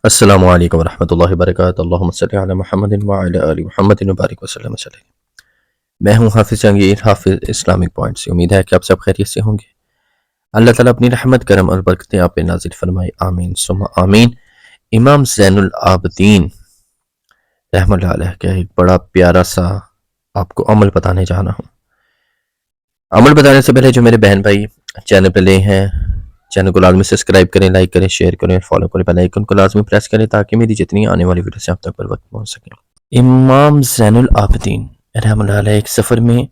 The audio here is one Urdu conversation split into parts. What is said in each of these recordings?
السلام علیکم ورحمۃ اللہ وبرکاتہ۔ اللہم صلی علی محمد وعلی آل محمد وبارک وسلم وسلم۔ میں ہوں حافظ جہانگیر، حافظ اسلامک پوائنٹ سے۔ امید ہے کہ آپ سب خیریت سے ہوں گے۔ اللہ تعالیٰ اپنی رحمت، کرم اور برکتیں آپ پہ نازل فرمائے، آمین ثم آمین۔ امام زین العابدین رحمۃ اللہ علیہ کا ایک بڑا پیارا سا آپ کو عمل بتانے جا رہا ہوں۔ عمل بتانے سے پہلے جو میرے بہن بھائی چینل پہ لے ہیں، چینل کو لازمی سبسکرائب کریں، لائک کریں، شیئر کریں، فالو کریں، بیل آئیکن کو لازمی پریس کریں تاکہ میری جتنی آنے والی ویڈیوز آپ تک پر وقت پہنچ سکیں۔ امام زین العابدین رحمۃ اللہ علیہ ایک سفر میں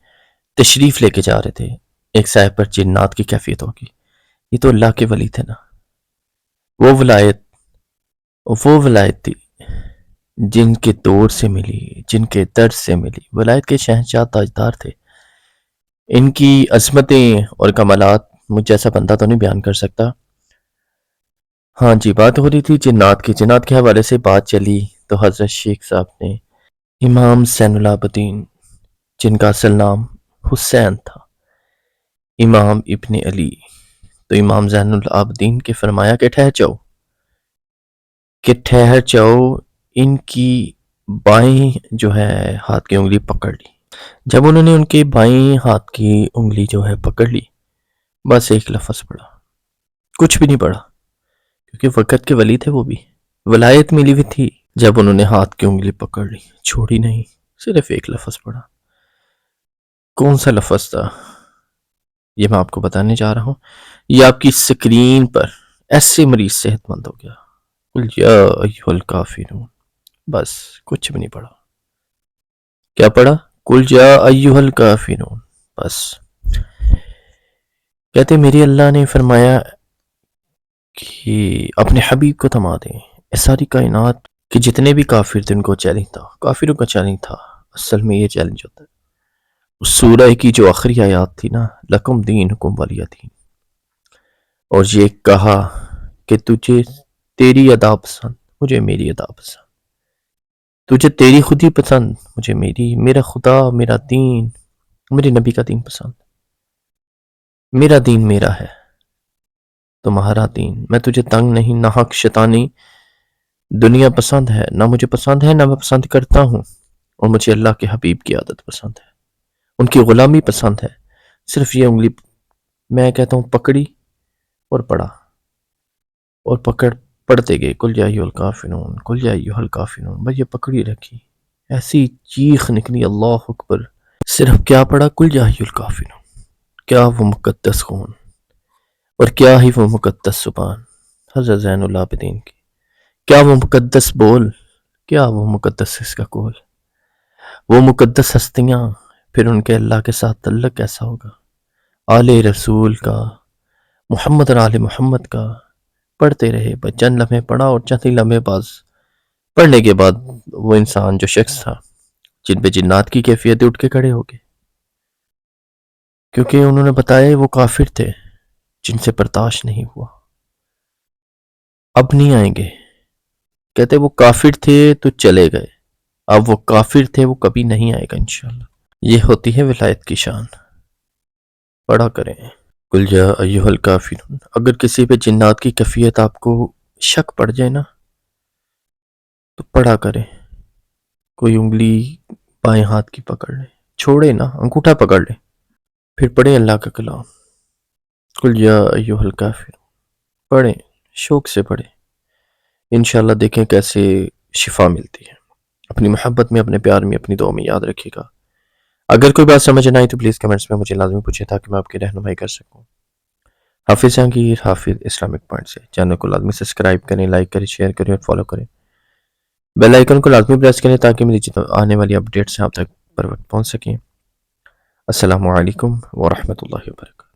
تشریف لے کے جا رہے تھے۔ ایک صاحب پر جنات کی کیفیت ہوگی، یہ تو اللہ کے ولی تھے نا۔ وہ ولایت تھی جن کے دور سے ملی، جن کے در سے ملی۔ ولایت کے شہنشاہ تاجدار تھے۔ ان کی عظمتیں اور کمالات مجھ جیسا بندہ تو نہیں بیان کر سکتا۔ ہاں جی، بات ہو رہی تھی جنات کی۔ جنات کے حوالے سے بات چلی تو حضرت شیخ صاحب نے امام زین العابدین، جن کا اصل نام حسین تھا، امام ابن علی، تو امام زین العابدین کے فرمایا کہ ٹھہر جاؤ۔ ان کی بائیں جو ہے ہاتھ کی انگلی پکڑ لی۔ جب انہوں نے ان کے بائیں ہاتھ کی انگلی جو ہے پکڑ لی، بس ایک لفظ پڑھا، کچھ بھی نہیں پڑھا، کیونکہ وقت کے ولی تھے، وہ بھی ولایت ملی ہوئی تھی۔ جب انہوں نے ہاتھ کی انگلی پکڑ لی، چھوڑی نہیں، صرف ایک لفظ پڑھا۔ کون سا لفظ تھا یہ میں آپ کو بتانے جا رہا ہوں۔ یہ آپ کی سکرین پر ایسے مریض صحت مند ہو گیا۔ قل یا ایھا الکافرون، بس کچھ بھی نہیں پڑھا۔ کیا پڑھا؟ قل یا ایھا الکافرون، بس۔ کہتے میرے اللہ نے فرمایا کہ اپنے حبیب کو تھما دیں۔ ساری کائنات کہ جتنے بھی کافر تھے ان کو چیلنج تھا، کافروں کا چیلنج تھا۔ اصل میں یہ چیلنج ہوتا ہے۔ اس سورہ کی جو آخری آیات تھی نا، لکم دینکم ولی دین، اور یہ کہا کہ تجھے تیری ادا پسند، مجھے میری ادا پسند، تجھے تیری خودی پسند، مجھے میرا خدا، میرا دین، میرے نبی کا دین پسند۔ میرا دین میرا ہے، تمہارا دین، میں تجھے تنگ نہیں، نہ حق شیطانی دنیا پسند ہے، نہ مجھے پسند ہے، نہ میں پسند کرتا ہوں، اور مجھے اللہ کے حبیب کی عادت پسند ہے، ان کی غلامی پسند ہے۔ صرف یہ انگلی میں کہتا ہوں پکڑی اور پڑھا، اور پڑھتے گئے، قل یا ایھا الکافرون، قل یا ایھا الکافرون، بس یہ پکڑی رکھی۔ ایسی چیخ نکلی، اللہ اکبر۔ صرف کیا پڑھا؟ قل یا ایھا الکافرون۔ کیا وہ مقدس خون اور کیا ہی وہ مقدس زبان حضرت زین العابدین کی، کیا وہ مقدس بول، کیا وہ مقدس اس کا قول، وہ مقدس ہستیاں، پھر ان کے اللہ کے ساتھ تعلق کیسا ہوگا، آل رسول کا، محمد اور آل محمد کا۔ پڑھتے رہے، بس چند لمحے پڑھا، اور چند ہی لمحے بعد پڑھنے کے بعد وہ انسان جو شخص تھا جن پہ جنات کی کیفیت اٹھ کے کھڑے ہو گئے، کیونکہ انہوں نے بتایا وہ کافر تھے جن سے برداشت نہیں ہوا، اب نہیں آئیں گے۔ کہتے وہ کافر تھے تو چلے گئے، اب وہ کافر تھے، وہ کبھی نہیں آئے گا انشاءاللہ۔ یہ ہوتی ہے ولایت کی شان۔ پڑھا کریں قل یا ایھا الکافرون۔ اگر کسی پہ جنات کی کیفیت آپ کو شک پڑ جائے نا تو پڑھا کریں، کوئی انگلی بائیں ہاتھ کی پکڑ لے، چھوڑے نا، انگوٹھا پکڑ لے، پھر پڑھیں اللہ کا کلام، قل یا ایھا الکافرون، پڑھیں، شوق سے پڑھیں، انشاءاللہ دیکھیں کیسے شفا ملتی ہے۔ اپنی محبت میں، اپنے پیار میں، اپنی دعا میں یاد رکھیے گا۔ اگر کوئی بات سمجھ نہ آئی تو پلیز کمنٹس میں مجھے لازمی پوچھیں تاکہ میں آپ کی رہنمائی کر سکوں۔ حافظ جہانگیر، حافظ اسلامک پوائنٹ سے۔ چینل کو لازمی سبسکرائب کریں، لائک کریں، شیئر کریں اور فالو کریں۔ بیل آئیکن کو لازمی پریس کریں تاکہ میری آنے والی اپڈیٹس آپ تک پر وقت پہنچ سکیں۔ السلام علیکم ورحمۃ اللہ وبرکاتہ۔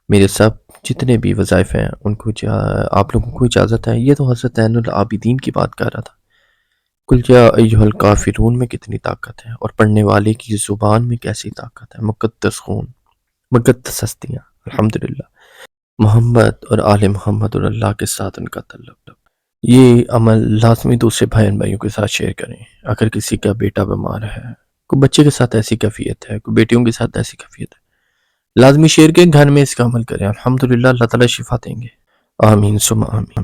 میرے سب جتنے بھی وظائف ہیں ان کو آپ لوگوں کو اجازت ہے۔ یہ تو حضرت زین العابدین کی بات کر رہا تھا۔ قل یا ایھا الکافرون میں کتنی طاقت ہے، اور پڑھنے والے کی زبان میں کیسی طاقت ہے۔ مقدس خون، مقدس ہستیاں، الحمدللہ، محمد اور آل محمد اور اللہ کے ساتھ ان کا تعلق۔ یہ عمل لازمی دوسرے بھائیوں کے ساتھ شیئر کریں۔ اگر کسی کا بیٹا بیمار ہے، کوئی بچے کے ساتھ ایسی کیفیت ہے، کوئی بیٹیوں کے ساتھ ایسی کیفیت ہے، لازمی شیئر کریں، گھر میں اس کا عمل کریں، الحمدللہ اللہ تعالیٰ شفا دیں گے۔ آمین ثم آمین۔